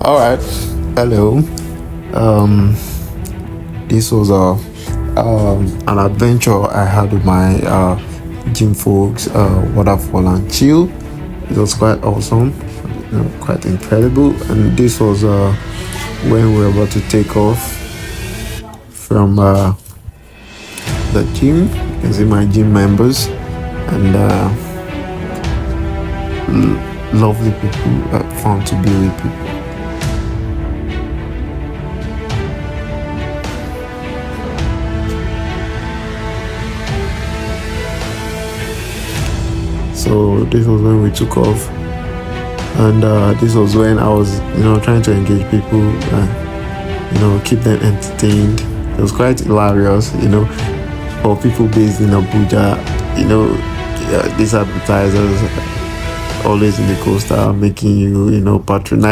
All right. Hello. Um, this was an adventure I had with my gym folks. Waterfall and Chill. It was quite awesome. Quite incredible. And this was when we were about to take off from the gym. You can see my gym members and lovely people. Fun to be with people. So this was when we took off, and this was when I was, trying to engage people, keep them entertained. It was quite hilarious, for people based in Abuja. These advertisers always in the coaster making you, patronize